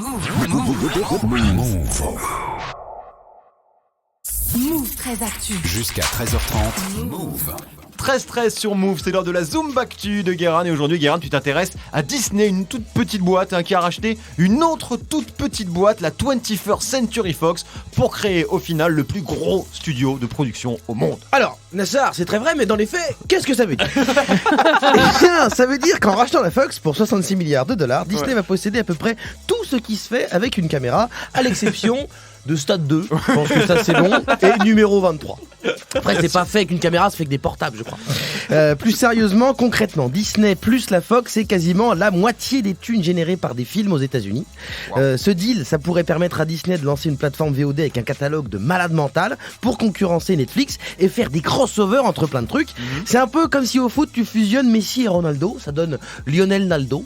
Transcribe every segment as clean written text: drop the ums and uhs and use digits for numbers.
Move 13 Actu. Jusqu'à 13h30, Move. 13-13 sur Move, c'est l'heure de la Zoombactu de Guérin. Et aujourd'hui, Guérin, tu t'intéresses à Disney, une toute petite boîte qui a racheté une autre toute petite boîte, la 21st Century Fox, pour créer au final le plus gros studio de production au monde. Alors, Nassar, c'est très vrai, mais dans les faits, qu'est-ce que ça veut dire? Eh bien, ça veut dire qu'en rachetant la Fox pour 66 milliards de dollars, Disney va posséder à peu près tout ce qui se fait avec une caméra, à l'exception de Stade 2, je pense que ça c'est bon, et numéro 23. Après, c'est pas fait avec une caméra, c'est fait avec des portables, je crois. Plus sérieusement, concrètement, Disney plus la Fox, c'est quasiment la moitié des thunes générées par des films aux États-Unis. Ce deal, ça pourrait permettre à Disney de lancer une plateforme VOD avec un catalogue de malade mental pour concurrencer Netflix et faire des crossovers entre plein de trucs. C'est un peu comme si au foot tu fusionnes Messi et Ronaldo, ça donne Lionel Naldo,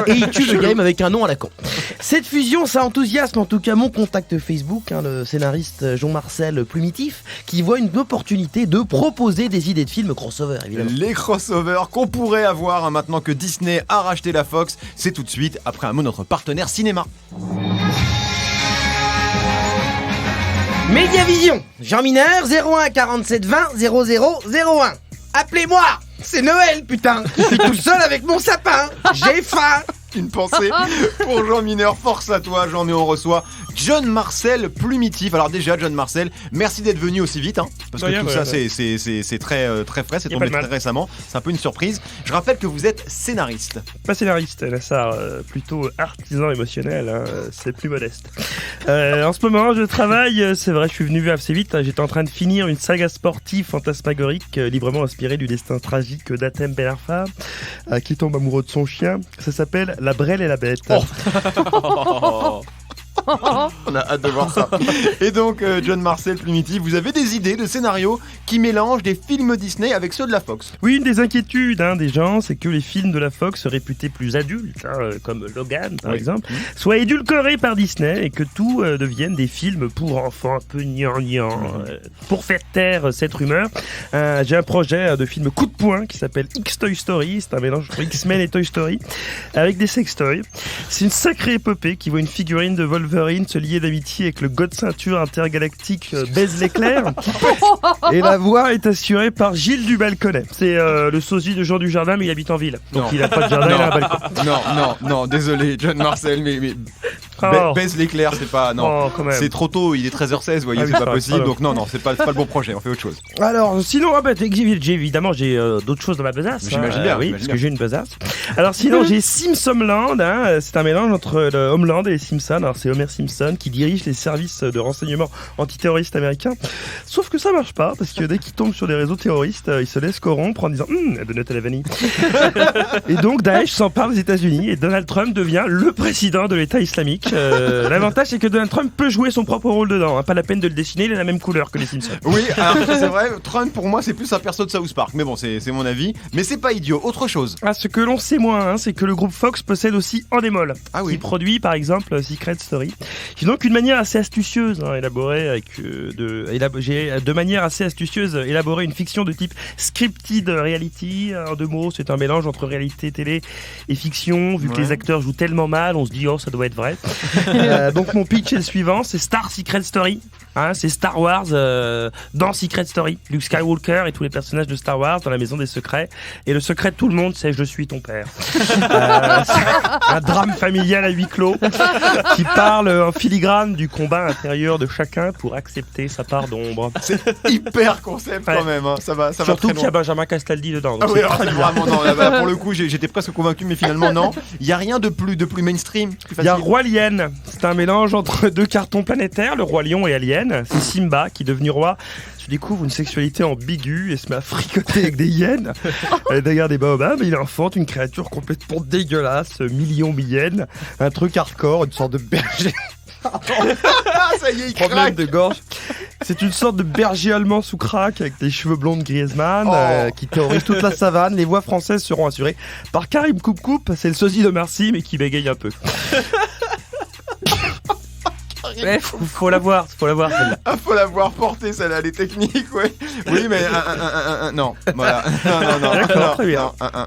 et il tue le game avec un nom à la con. Cette fusion, ça enthousiasme en tout cas mon contact Facebook, le scénariste Jean-Marcel Plumitif, qui voit une opportunité de proposer des idées de films crossover, évidemment. Les crossovers qu'on pourrait avoir maintenant que Disney a racheté la Fox, c'est tout de suite après un mot de notre partenaire cinéma. Mediavision, Jean Mineur, 01 47 20 00 01. Appelez-moi, c'est Noël, putain. Je suis tout seul avec mon sapin. J'ai faim. Une pensée pour Jean Mineur, force à toi Jean, et on reçoit John Marcel Plumitif. Alors déjà John Marcel, merci d'être venu aussi vite, parce que tout ça c'est très frais, c'est tombé très récemment, c'est un peu une surprise. Je rappelle que vous êtes scénariste. Pas scénariste, Nassar, plutôt artisan émotionnel, c'est plus modeste. En ce moment je travaille, c'est vrai, je suis venu assez vite, j'étais en train de finir une saga sportive fantasmagorique librement inspirée du destin tragique d'Athème Ben Arfa, qui tombe amoureux de son chien. Ça s'appelle La Brêle et la Bête. On a hâte de voir ça. Et donc, John Marcel Plumitif, vous avez des idées de scénarios qui mélangent des films Disney avec ceux de la Fox? Oui, une des inquiétudes des gens, c'est que les films de la Fox réputés plus adultes, comme Logan par exemple, soient édulcorés par Disney et que tout devienne des films pour enfants un peu gnangnan. Pour faire taire cette rumeur, j'ai un projet de film coup de poing qui s'appelle X-Toy Story. C'est un mélange entre X-Men et Toy Story avec des sextoys. C'est une sacrée épopée qui voit une figurine de Wolverine se lier d'amitié avec le god ceinture intergalactique Buzz l'éclair. Et la voix est assurée par Gilles du Balconnet. C'est le sosie de Jean Dujardin, mais il habite en ville. Donc il a pas de jardin, il a un balcon. Non, désolé John Marcel, mais Buzz l'éclair, c'est pas... Non, c'est trop tôt, il est 13h16, vous voyez, c'est pas possible. Donc non, c'est pas le bon projet, on fait autre chose. Alors, sinon, évidemment, j'ai d'autres choses dans ma besace. J'imagine bien. Oui, parce que j'ai une besace. Alors sinon, j'ai Simpsonland, c'est un mélange entre le Homeland et les Simpsons. Alors c'est Homer Simpson qui dirige les services de renseignement antiterroristes américains. Sauf que ça marche pas, parce que dès qu'il tombe sur des réseaux terroristes, il se laisse corrompre en disant Donut à la vanille. Et donc Daesh s'empare des États-Unis et Donald Trump devient le président de l'État islamique. L'avantage, c'est que Donald Trump peut jouer son propre rôle dedans. Pas la peine de le dessiner, il a la même couleur que les Simpsons. Oui, alors c'est vrai, Trump pour moi c'est plus un perso de South Park. Mais bon, c'est mon avis. Mais c'est pas idiot. Autre chose. Ce que l'on sait moins, c'est que le groupe Fox possède aussi Endemol, qui produit par exemple Secret Story. J'ai donc une manière assez astucieuse élaboré une fiction de type scripted reality. En 2 mots, c'est un mélange entre réalité télé et fiction. Vu que les acteurs jouent tellement mal, on se dit ça doit être vrai. Donc mon pitch est le suivant, c'est Star Secret Story. C'est Star Wars dans Secret Story. Luke Skywalker et tous les personnages de Star Wars dans la maison des secrets. Et le secret de tout le monde, c'est je suis ton père. Un drame familial à huis clos qui parle en filigrane du combat intérieur de chacun pour accepter sa part d'ombre. C'est hyper concept quand même. Ça va surtout qu'il y a Benjamin Castaldi dedans. Donc vraiment non. Pour le coup, j'étais presque convaincu, mais finalement non. Il y a rien de plus mainstream. Il y a Roi Lion. C'est un mélange entre 2 cartons planétaires, le Roi Lion et Alien. C'est Simba qui, devenu roi, se découvre une sexualité ambiguë et se met à fricoter avec des hyènes. Derrière des baobabs, il infante une créature complètement dégueulasse, millions hyènes, un truc hardcore, une sorte de berger. Ça y est, il problème de gorge. C'est une sorte de berger allemand sous crack avec des cheveux blonds de Griezmann qui terrorise toute la savane. Les voix françaises seront assurées par Karim Coupe, c'est le sosie de Marcy mais qui bégaye un peu. Ouais, faut la voir celle-là. Faut la voir porter celle-là, les techniques, ouais. Oui, mais non, voilà. Non. D'accord, très bien. Non.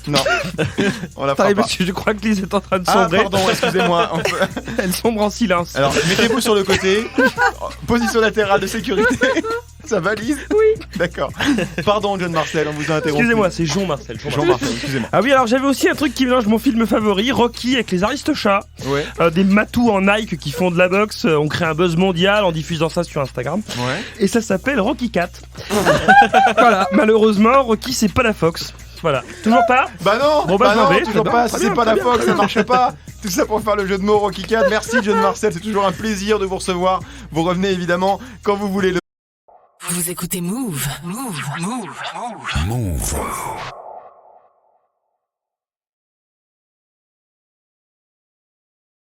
Non, on la fera Attendez, pas. monsieur, je crois que Lise est en train de Ah sombrer. pardon, excusez-moi. Elle sombre en silence. Alors mettez-vous sur le côté, position latérale de sécurité. Ça va Lise? Oui. D'accord. Pardon John Marcel, on vous a interrompu. Excusez-moi, c'est Jean Marcel. Jean Marcel, excusez-moi. Ah oui, alors j'avais aussi un truc qui mélange mon film favori, Rocky avec les Aristochats. Ouais. Des matous en Nike qui font de la boxe. On crée un buzz mondial en diffusant ça sur Instagram. Ouais. Et ça s'appelle Rocky Cat. Voilà, malheureusement, Rocky c'est pas la Fox. Voilà, toujours pas. Bah non, Bon, bah, bah je m'en non, vais, toujours très pas, bien, si très c'est bien, pas très la bien, Fox, très ça bien. marche pas. Tout ça pour faire le jeu de mots Rocky 4. Merci John Marcel, c'est toujours un plaisir de vous recevoir. Vous revenez évidemment quand vous voulez. Vous écoutez Move. Move. Move. Move. Move.